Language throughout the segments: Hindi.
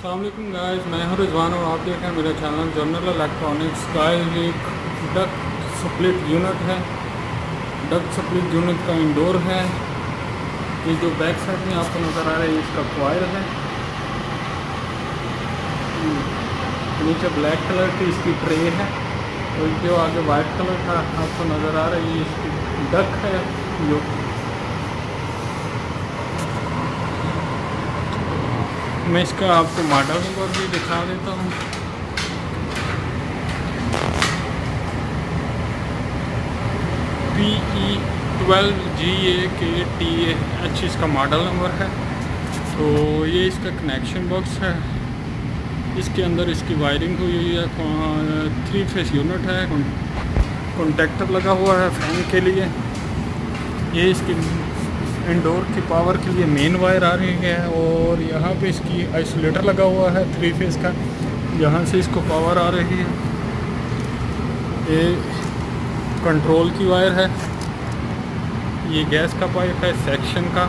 अस्सलाम वालेकुम गाइस, मैं हूं रिजवान और आप देख रहे हैं मेरा चैनल जनरल इलेक्ट्रॉनिक्स। गाइस एक डक स्प्लिट यूनिट है। डक स्प्लिट यूनिट का इंडोर है। ये जो बैक साइड में आपको नज़र आ रहा है इसका कॉइल है। नीचे ब्लैक कलर की इसकी ट्रे है और जो आगे वाइट कलर का आपको नज़र आ रहा है ये इसकी डक है। जो मैं इसका आपको मॉडल नंबर भी दिखा देता हूँ। PE12GAKTH इसका मॉडल नंबर है। तो ये इसका कनेक्शन बॉक्स है। इसके अंदर इसकी वायरिंग हुई है। 3 फेस यूनिट है। कॉन्टेक्टर लगा हुआ है फैन के लिए। ये इसकी इंडोर की पावर के लिए मेन वायर आ रही है और यहाँ पे इसकी आइसोलेटर लगा हुआ है 3 फेस का, यहाँ से इसको पावर आ रही है। ये कंट्रोल की वायर है। ये गैस का पाइप है सेक्शन का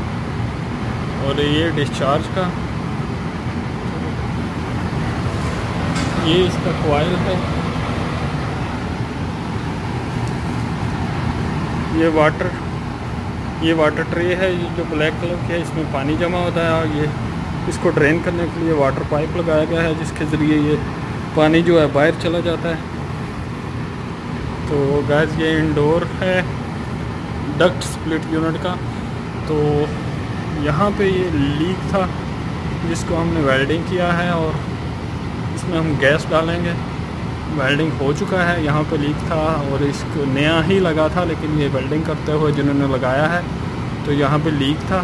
और ये डिस्चार्ज का। ये इसका कॉइल है। ये वाटर ट्रे है। ये जो ब्लैक कलर की है इसमें पानी जमा होता है और ये इसको ड्रेन करने के लिए वाटर पाइप लगाया गया है जिसके ज़रिए ये पानी जो है बाहर चला जाता है। तो गैस ये इंडोर है डक्ट स्प्लिट यूनिट का। तो यहाँ पे ये लीक था जिसको हमने वेल्डिंग किया है और इसमें हम गैस डालेंगे। वेल्डिंग हो चुका है। यहाँ पे लीक था और इसको नया ही लगा था, लेकिन ये वेल्डिंग करते हुए जिन्होंने लगाया है तो यहाँ पे लीक था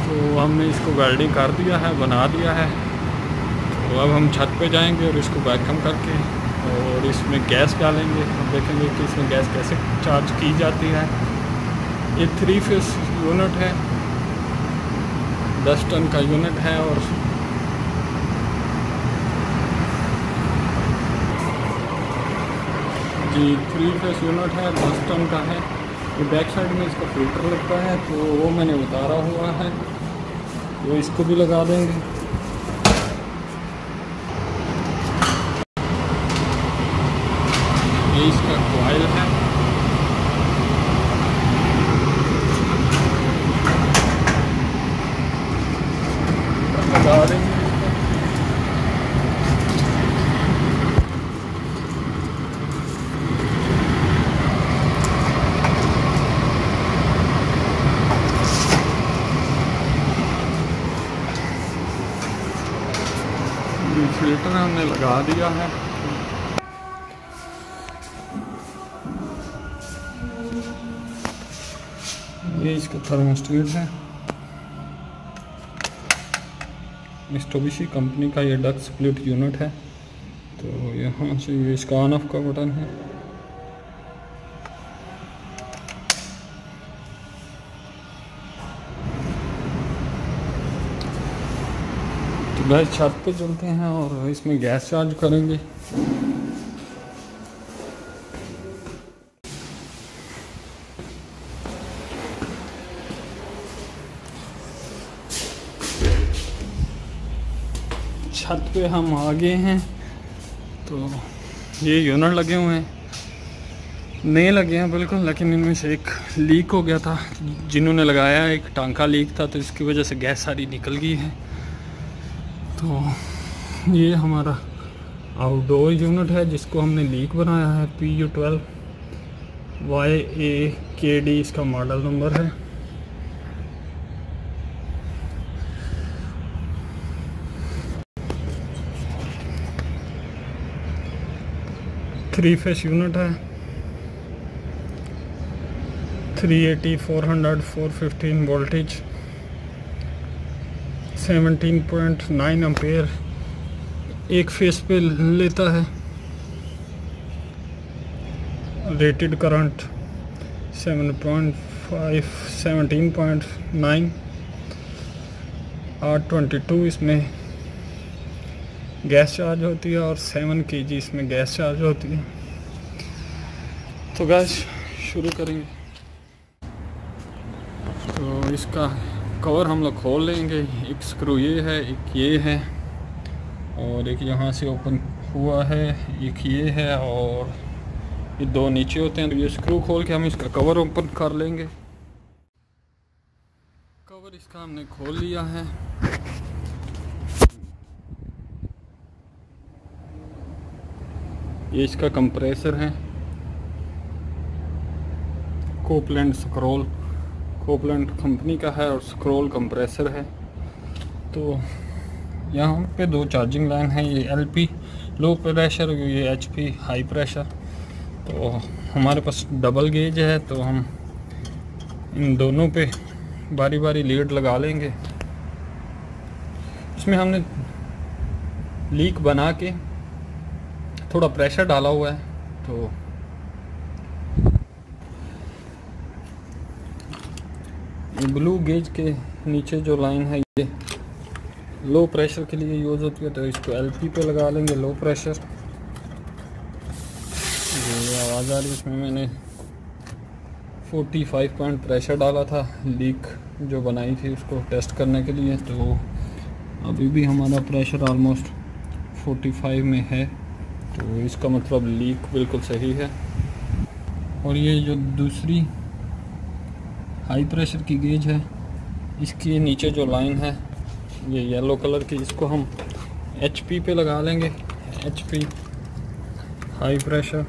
तो हमने इसको वेल्डिंग कर दिया है, बना दिया है। तो अब हम छत पे जाएंगे और इसको वैक्यूम करके और इसमें गैस डालेंगे और देखेंगे कि इसमें गैस कैसे चार्ज की जाती है। ये 3 फेस यूनिट है, 10 टन का यूनिट है और जी 3 फेस यूनिट है, 10 टन का है। ये बैक साइड में इसका फिल्टर लगता है तो वो मैंने उतारा हुआ है, तो इसको भी लगा देंगे। ये इसका कॉइल है। लगा देंगे। फिल्टर हमने लगा दिया है। ये इसका थर्मोस्टेट है। मित्सुबिशी कंपनी का ये डक स्प्लिट यूनिट है। तो यहाँ से ये इसका ऑन ऑफ का बटन है। तो गैस छत पे चलते हैं और इसमें गैस चार्ज करेंगे। छत पे हम आ गए हैं। तो ये यूनिट लगे हुए हैं, नए लगे हैं बिल्कुल, लेकिन इनमें से एक लीक हो गया था। जिन्होंने लगाया एक टांका लीक था तो इसकी वजह से गैस सारी निकल गई है। तो ये हमारा आउटडोर यूनिट है जिसको हमने लीक बनाया है। PU12YAKD इसका मॉडल नंबर है। थ्री फेस यूनिट है। 380 400 415 वोल्टेज, 17.9 एम्पेयर एक फेस पे लेता है। रेटेड करंट 17.9 R22 इसमें गैस चार्ज होती है और 7 kg इसमें गैस चार्ज होती है। तो गैस शुरू करेंगे। तो इसका कवर हम लोग खोल लेंगे। एक स्क्रू ये है, एक ये है और एक यहाँ से ओपन हुआ है, एक ये है और ये दो नीचे होते हैं। तो ये स्क्रू खोल के हम इसका कवर ओपन कर लेंगे। कवर इसका हमने खोल लिया है। ये इसका कंप्रेसर है, कोपलैंड स्क्रॉल, कोपलैंड कंपनी का है और स्क्रॉल कंप्रेसर है। तो यहाँ पे दो चार्जिंग लाइन है, ये एलपी लो प्रेशर, ये एचपी हाई प्रेशर। तो हमारे पास डबल गेज है तो हम इन दोनों पे बारी बारी लीड लगा लेंगे। इसमें हमने लीक बना के थोड़ा प्रेशर डाला हुआ है। तो ब्लू गेज के नीचे जो लाइन है ये लो प्रेशर के लिए यूज़ होती है, तो इसको एलपी पे लगा लेंगे, लो प्रेशर। ये आवाज़ आ रही है, इसमें मैंने 45 पॉइंट प्रेशर डाला था लीक जो बनाई थी उसको टेस्ट करने के लिए। तो अभी भी हमारा प्रेशर ऑलमोस्ट 45 में है, तो इसका मतलब लीक बिल्कुल सही है। और ये जो दूसरी हाई प्रेशर की गेज है, इसके नीचे जो लाइन है ये येलो कलर की, इसको हम एचपी पे लगा लेंगे, एचपी हाई प्रेशर।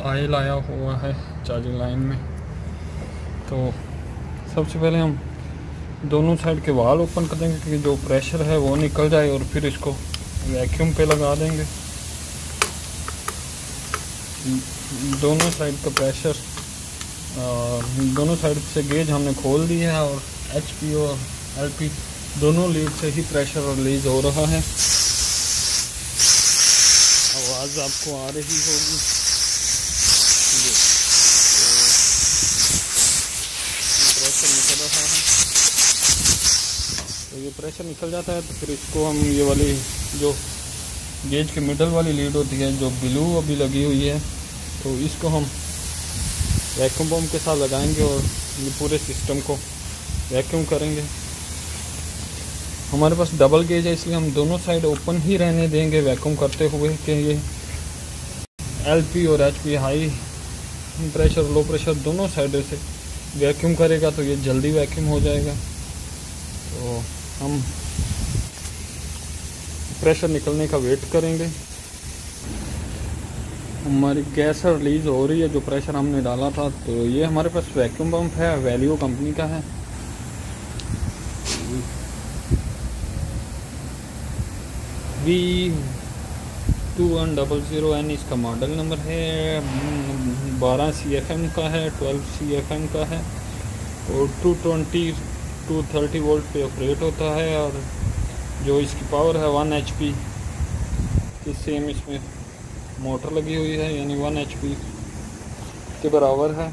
ऑयल आया हुआ है चार्जिंग लाइन में। तो सबसे पहले हम दोनों साइड के वाल ओपन कर देंगे कि जो प्रेशर है वो निकल जाए, और फिर इसको वैक्यूम पे लगा देंगे। दोनों साइड का प्रेशर, दोनों साइड से गेज हमने खोल दी है और एचपी और एलपी दोनों लीड से ही प्रेशर रिलीज हो रहा है। आवाज़ आपको आ रही होगी। प्रेशर निकल रहा है, तो ये प्रेशर निकल जाता है तो फिर इसको हम ये वाली जो गेज के मिडल वाली लीड होती है जो ब्लू अभी लगी हुई है, तो इसको हम वैक्यूम पंप के साथ लगाएंगे और ये पूरे सिस्टम को वैक्यूम करेंगे। हमारे पास डबल गेज है इसलिए हम दोनों साइड ओपन ही रहने देंगे वैक्यूम करते हुए कि ये एलपी और HP high pressure low pressure दोनों साइड से वैक्यूम करेगा, तो ये जल्दी वैक्यूम हो जाएगा। तो हम प्रेशर निकलने का वेट करेंगे। हमारी गैस रिलीज़ हो रही है जो प्रेशर हमने डाला था। तो ये हमारे पास वैक्यूम पंप है, वैल्यू कंपनी का है। V2100N इसका मॉडल नंबर है, 12 CFM का है, 12 CFM का है और 220-230 वोल्ट पे ऑपरेट होता है। और जो इसकी पावर है 1 HP की सेम इसमें मोटर लगी हुई है, यानी 1 HP के बराबर है।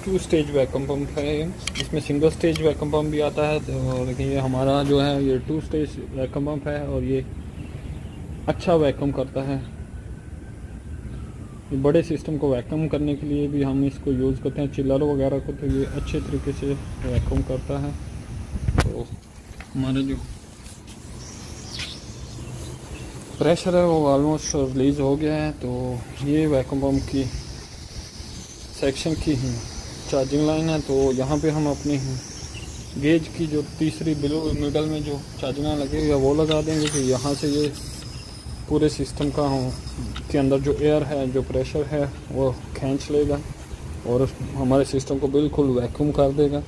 टू स्टेज वैक्यूम पंप है, इसमें सिंगल स्टेज वैक्यूम पंप भी आता है। तो लेकिन ये हमारा जो है ये 2 स्टेज वैक्यूम पंप है और ये अच्छा वैक्यूम करता है। ये बड़े सिस्टम को वैक्यूम करने के लिए भी हम इसको यूज़ करते हैं, चिल्लर वगैरह को, तो ये अच्छे तरीके से वैक्यूम करता है। तो हमारा जो प्रेशर है वो ऑलमोस्ट रिलीज़ हो गया है। तो ये वैक्यूम पंप की सेक्शन की चार्जिंग लाइन है। तो यहाँ पे हम अपनी गेज की जो तीसरी ब्लू मिडल में जो चार्जिंग लाइन लगी हुई है वो लगा देंगे कि यहाँ से ये पूरे सिस्टम का के अंदर जो एयर है, जो प्रेशर है वो खींच लेगा और हमारे सिस्टम को बिल्कुल वैक्यूम कर देगा।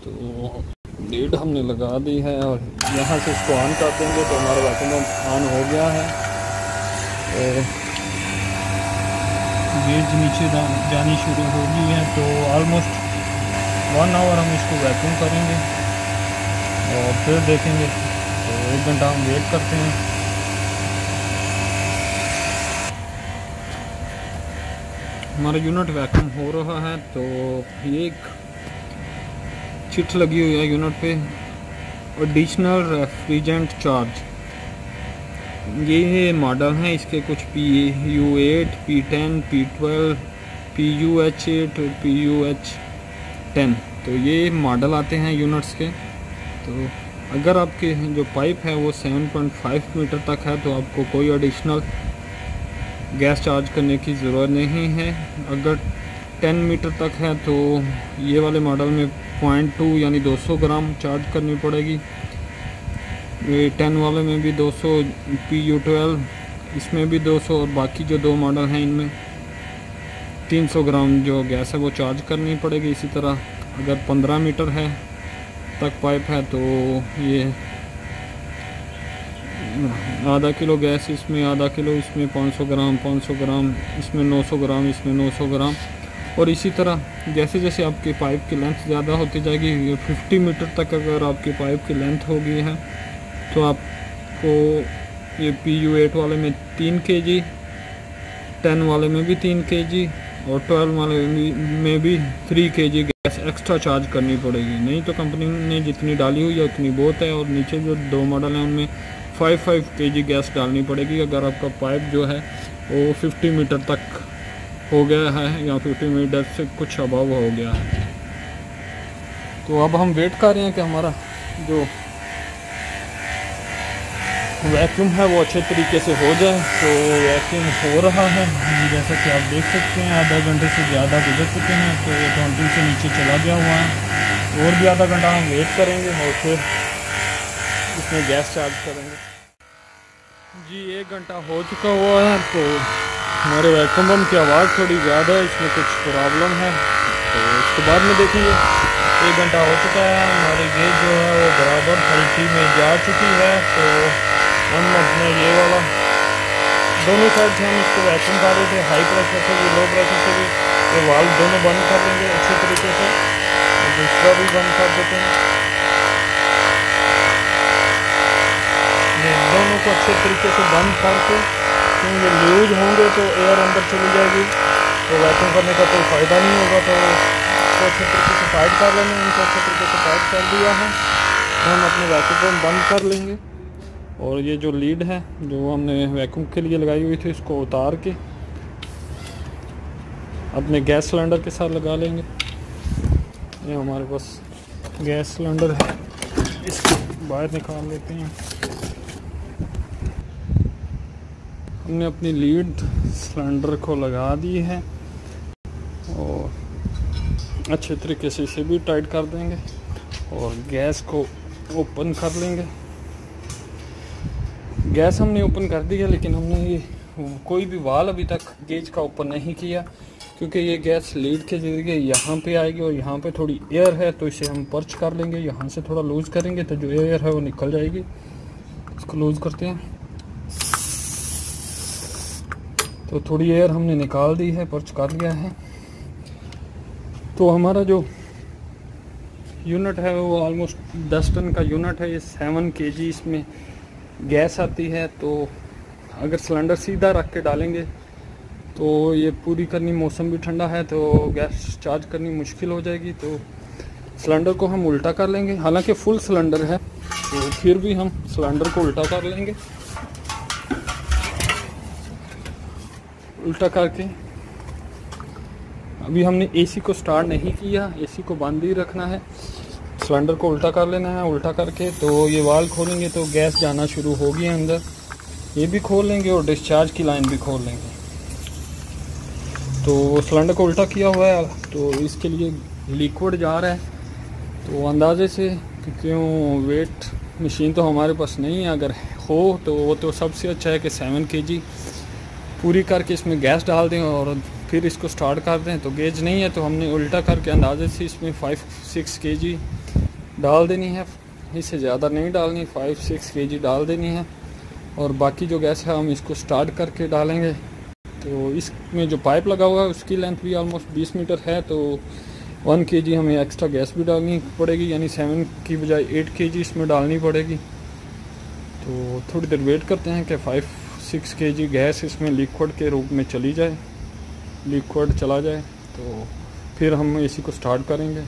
तो लीड हमने लगा दी है और यहाँ से इसको ऑन कर देंगे तो हमारा वैक्यूम ऑन हो गया है। और गेज नीचे जानी शुरू हो गई है। तो ऑलमोस्ट 1 आवर हम इसको वैक्यूम करेंगे और फिर देखेंगे। तो 1 घंटा हम वेट करते हैं। हमारा यूनिट वैक्यूम हो रहा है। तो ये एक चिट लगी हुई है यूनिट पे, एडिशनल रेफ्रिजरेंट चार्ज। ये मॉडल हैं इसके कुछ PU8, P10, P12, PUH8 और PUH10। तो ये मॉडल आते हैं यूनिट्स के। तो अगर आपके जो पाइप है वो 7.5 मीटर तक है तो आपको कोई एडिशनल गैस चार्ज करने की ज़रूरत नहीं है। अगर 10 मीटर तक है तो ये वाले मॉडल में 0.2 यानी 200 ग्राम चार्ज करनी पड़ेगी। ये 10 वाले में भी 200, PU12 इसमें भी 200 और बाकी जो दो मॉडल हैं इनमें 300 ग्राम जो गैस है वो चार्ज करनी पड़ेगी। इसी तरह अगर 15 मीटर है तक पाइप है तो ये आधा किलो गैस इसमें, आधा किलो इसमें, 500 ग्राम, 500 ग्राम इसमें, 900 ग्राम इसमें, 900 ग्राम। और इसी तरह जैसे जैसे आपकी पाइप की लेंथ ज़्यादा होती जाएगी, 50 मीटर तक अगर आपकी पाइप की लेंथ हो गई है तो आपको ये PU8 वाले में 3 kg, 10 वाले में भी 3 kg और 12 वाले में भी 3 kg गैस एक्स्ट्रा चार्ज करनी पड़ेगी। नहीं तो कंपनी ने जितनी डाली हुई है उतनी बहुत है। और नीचे जो दो मॉडल हैं उनमें 5 kg गैस डालनी पड़ेगी अगर आपका पाइप जो है वो 50 मीटर तक हो गया है या 50 मीटर से कुछ अबव हो गया है। तो अब हम वेट कर रहे हैं कि हमारा जो वैक्यूम है वो अच्छे तरीके से हो जाए। तो वैक्यूम हो रहा है जैसा कि आप देख सकते हैं। आधा घंटे से ज़्यादा गुजर चुके हैं तो 20 से नीचे चला गया हुआ है। और भी आधा घंटा हम वेट करेंगे और फिर इसमें गैस चार्ज करेंगे। जी 1 घंटा हो चुका हुआ है। तो हमारे वैक्यूम बम की आवाज़ थोड़ी ज़्यादा है, इसमें कुछ प्रॉब्लम है तो इसके बाद में देखेंगे। 1 घंटा हो चुका है, हमारी गेज जो है वो बराबर 30 में जा चुकी है। तो हम अपने ये वाला दोनों साइड से हम इसको वैक्यूम कर रहे थे, हाई प्रेशर से भी लो प्रेशर से भी। ये वाल्व दोनों बंद कर लेंगे अच्छे तरीके से, दूसरा भी बंद कर देते हैं। ये दोनों को अच्छे तरीके से बंद करके, क्योंकि ये लूज होंगे तो एयर अंदर चली जाएगी तो वैक्यूम करने का कोई फ़ायदा नहीं होगा। तो इसको अच्छे तरीके से टाइट कर लेंगे। इनको अच्छे तरीके से टाइट कर दिया है तो हम अपने वैक्यूम को बंद कर लेंगे। और ये जो लीड है जो हमने वैक्यूम के लिए लगाई हुई थी इसको उतार के अपने गैस सिलेंडर के साथ लगा लेंगे। ये हमारे पास गैस सिलेंडर है, इसको बाहर निकाल लेते हैं। हमने अपनी लीड सिलेंडर को लगा दी है और अच्छे तरीके से इसे भी टाइट कर देंगे और गैस को ओपन कर लेंगे। गैस हमने ओपन कर दी है लेकिन हमने ये कोई भी वाल अभी तक गेज का ओपन नहीं किया क्योंकि ये गैस लीड के जरिए यहाँ पे आएगी और यहाँ पे थोड़ी एयर है तो इसे हम पर्च कर लेंगे। यहाँ से थोड़ा लूज़ करेंगे तो जो एयर है वो निकल जाएगी। इसको लूज़ करते हैं तो थोड़ी एयर हमने निकाल दी है, पर्च कर लिया है। तो हमारा जो यूनिट है वो ऑलमोस्ट 10 टन का यूनिट है। ये 7 kg इसमें गैस आती है। तो अगर सिलेंडर सीधा रख के डालेंगे तो ये पूरी करनी, मौसम भी ठंडा है तो गैस चार्ज करनी मुश्किल हो जाएगी। तो सिलेंडर को हम उल्टा कर लेंगे, हालांकि फुल सिलेंडर है तो फिर भी हम सिलेंडर को उल्टा कर लेंगे। उल्टा करके अभी हमने एसी को स्टार्ट नहीं किया, एसी को बंद ही रखना है। सिलेंडर को उल्टा कर लेना है। उल्टा करके तो ये वाल्व खोलेंगे तो गैस जाना शुरू होगी अंदर। ये भी खोल लेंगे और डिस्चार्ज की लाइन भी खोल लेंगे। तो सिलेंडर को उल्टा किया हुआ है तो इसके लिए लिक्विड जा रहा है। तो अंदाजे से, क्यों वेट मशीन तो हमारे पास नहीं है, अगर हो तो वो तो सबसे अच्छा है कि 7 kg पूरी करके इसमें गैस डाल दें और फिर इसको स्टार्ट कर दें। तो गेज नहीं है तो हमने उल्टा करके अंदाजे से इसमें 5-6 kg डाल देनी है, इससे ज़्यादा नहीं डालनी, 5-6 kg डाल देनी है। और बाकी जो गैस है हम इसको स्टार्ट करके डालेंगे। तो इसमें जो पाइप लगा हुआ है उसकी लेंथ भी ऑलमोस्ट 20 मीटर है तो 1 kg हमें एक्स्ट्रा गैस भी डालनी पड़ेगी, यानी 7 की बजाय 8 kg इसमें डालनी पड़ेगी। तो थोड़ी देर वेट करते हैं कि 5-6 kg गैस इसमें लिक्विड के रूप में चली जाए, लिक्विड चला जाए तो फिर हम एसी को स्टार्ट करेंगे।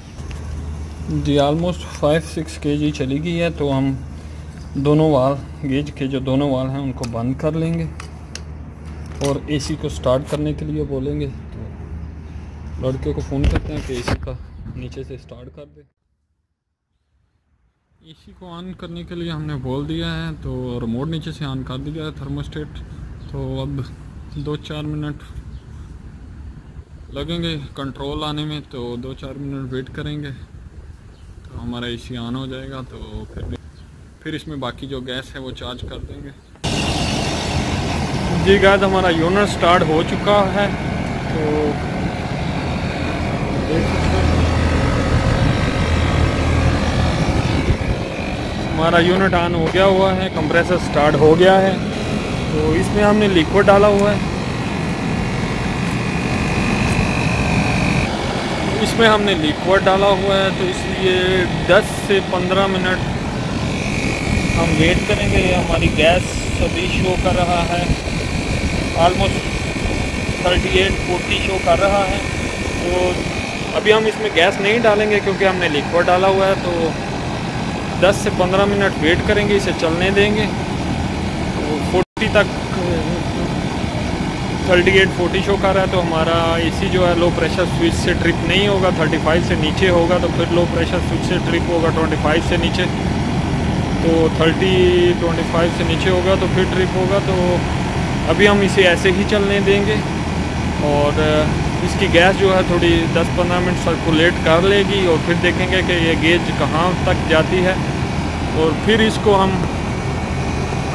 जी ऑलमोस्ट 5-6 kg चली गई है तो हम दोनों वाल गेज के जो दोनों वाल हैं उनको बंद कर लेंगे और एसी को स्टार्ट करने के लिए बोलेंगे। तो लड़के को फ़ोन करते हैं कि एसी का नीचे से स्टार्ट कर दे। एसी को ऑन करने के लिए हमने बोल दिया है, तो रिमोट नीचे से ऑन कर दिया है थर्मोस्टेट। तो अब 2-4 मिनट लगेंगे कंट्रोल आने में, तो 2-4 मिनट वेट करेंगे तो हमारा एसी ऑन हो जाएगा। तो फिर इसमें बाकी जो गैस है वो चार्ज कर देंगे। जी गाइस, हमारा यूनिट स्टार्ट हो चुका है। तो हमारा यूनिट ऑन हो गया हुआ है, कंप्रेसर स्टार्ट हो गया है। तो इसमें हमने लिक्विड डाला हुआ है, इसमें हमने लिक्विड डाला हुआ है। तो इसलिए 10 से 15 मिनट हम वेट करेंगे। हमारी गैस अभी शो कर रहा है, ऑलमोस्ट 38-40 शो कर रहा है। तो अभी हम इसमें गैस नहीं डालेंगे क्योंकि हमने लिक्विड डाला हुआ है। तो 10 से 15 मिनट वेट करेंगे, इसे चलने देंगे। तो 40 तक 38-40 शो कर रहा है। तो हमारा एसी जो है लो प्रेशर स्विच से ट्रिप नहीं होगा, 35 से नीचे होगा तो फिर लो प्रेशर स्विच से ट्रिप होगा 25 से नीचे। तो 25 से नीचे होगा तो फिर ट्रिप होगा। तो अभी हम इसे ऐसे ही चलने देंगे और इसकी गैस जो है थोड़ी 10-15 मिनट सर्कुलेट कर लेगी और फिर देखेंगे कि ये गेज कहाँ तक जाती है। और फिर इसको हम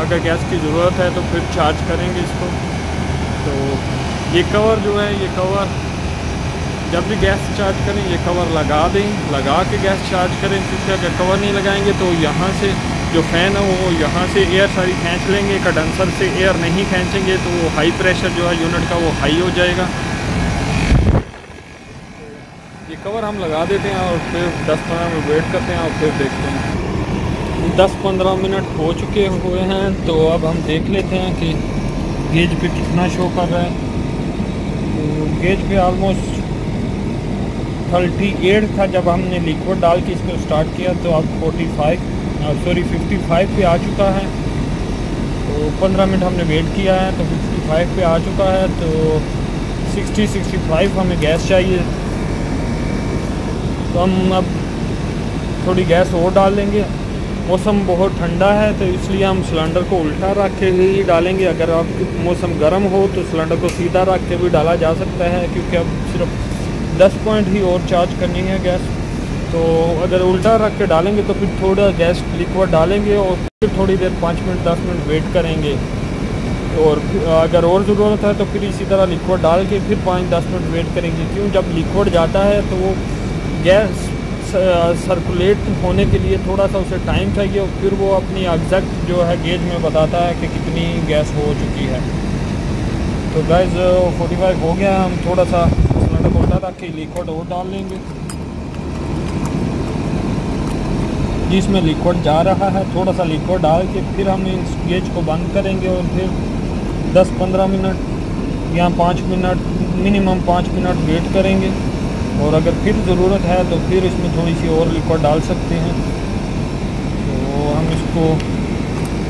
अगर गैस की ज़रूरत है तो फिर चार्ज करेंगे इसको। तो ये कवर जो है, ये कवर जब भी गैस चार्ज करें ये कवर लगा दें, लगा के गैस चार्ज करें। क्योंकि अगर कवर नहीं लगाएंगे तो यहाँ से जो फ़ैन है वो यहाँ से एयर सारी खींच लेंगे, कंडेंसर से एयर नहीं खींचेंगे तो वो हाई प्रेशर जो है यूनिट का वो हाई हो जाएगा। ये कवर हम लगा देते हैं और फिर 10-15 मिनट वेट करते हैं और फिर देखते हैं। 10-15 मिनट हो चुके हुए हैं। तो अब हम देख लेते हैं कि गेज पे कितना शो कर रहा है। तो गेज पे ऑलमोस्ट 38 था जब हमने लिक्विड डाल के इसको स्टार्ट किया। तो अब 55 पे आ चुका है। तो 15 मिनट हमने वेट किया है तो 55 पे आ चुका है। तो 60-65 हमें गैस चाहिए। तो हम अब थोड़ी गैस और डाल लेंगे। मौसम बहुत ठंडा है तो इसलिए हम सिलेंडर को उल्टा रख के ही डालेंगे। अगर आप मौसम गर्म हो तो सिलेंडर को सीधा रख के भी डाला जा सकता है, क्योंकि अब सिर्फ 10 पॉइंट ही और चार्ज करनी है गैस। तो अगर उल्टा रख के डालेंगे तो फिर थोड़ा गैस लिक्विड डालेंगे और फिर थोड़ी देर 5 मिनट 10 मिनट वेट करेंगे। और अगर और ज़रूरत है तो फिर इसी तरह लिक्विड डाल के फिर 5-10 मिनट वेट करेंगे। क्यों, जब लिक्विड जाता है तो वो गैस सर्कुलेट होने के लिए थोड़ा सा उसे टाइम चाहिए और फिर वो अपनी एग्जैक्ट जो है गेज में बताता है कि कितनी गैस हो चुकी है। तो गाइस 45 हो गया। हम थोड़ा सा सिलेंडर को उल्टा रख के लिक्विड और डाल लेंगे जिसमें लिक्विड जा रहा है। थोड़ा सा लिक्विड डाल के फिर हम इस गेज को बंद करेंगे और फिर 10-15 मिनट या 5 मिनट मिनिमम 5 मिनट वेट करेंगे। और अगर फिर ज़रूरत है तो फिर इसमें थोड़ी सी और लिक्विड डाल सकते हैं। तो हम इसको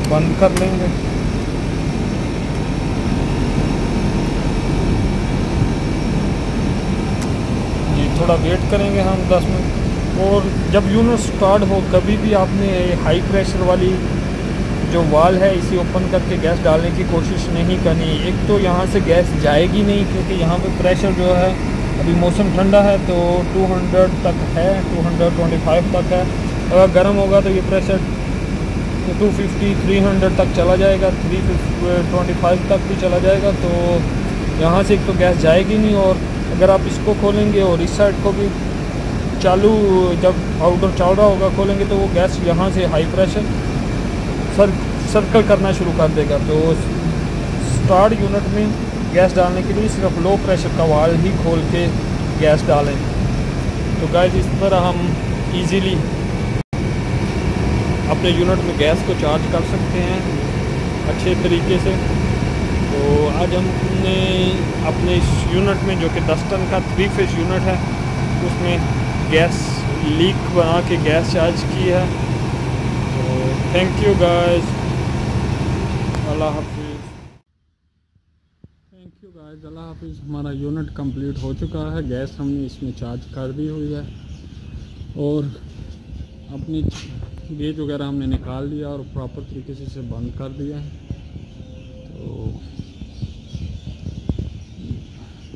बंद कर लेंगे। जी थोड़ा वेट करेंगे हम 10 मिनट। और जब यूनिट स्टार्ट हो कभी भी आपने हाई प्रेशर वाली जो वाल है इसे ओपन करके गैस डालने की कोशिश नहीं करनी। एक तो यहाँ से गैस जाएगी नहीं क्योंकि यहाँ पे प्रेशर जो है अभी मौसम ठंडा है तो 200 तक है, 225 तक है। अगर गर्म होगा तो ये प्रेशर 250-300 तक चला जाएगा, 325 तक भी चला जाएगा। तो यहाँ से एक तो गैस जाएगी नहीं। और अगर आप इसको खोलेंगे और इस साइड को भी चालू जब आउटडोर चल रहा होगा खोलेंगे तो वो गैस यहाँ से हाई प्रेशर सर्कल करना शुरू कर देगा। तो स्टार्ट यूनिट में गैस डालने के लिए सिर्फ लो प्रेशर का वाल ही खोल के गैस डालें। तो गाइस इस तरह हम इजीली अपने यूनिट में गैस को चार्ज कर सकते हैं अच्छे तरीके से। तो आज हमने अपने इस यूनिट में जो कि 10 टन का 3 फेज यूनिट है उसमें गैस लीक बना के गैस चार्ज की है। थैंक यू गाइस, अल्लाह हाफिज़। थैंक यू गाइस, अल्लाह हाफिज़। हमारा यूनिट कंप्लीट हो चुका है। गैस हमने इसमें चार्ज कर दी हुई है और अपनी गेज वगैरह हमने निकाल दिया और प्रॉपर तरीके से इसे बंद कर दिया है। तो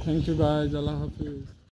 थैंक यू गाइस, अल्लाह हाफिज़।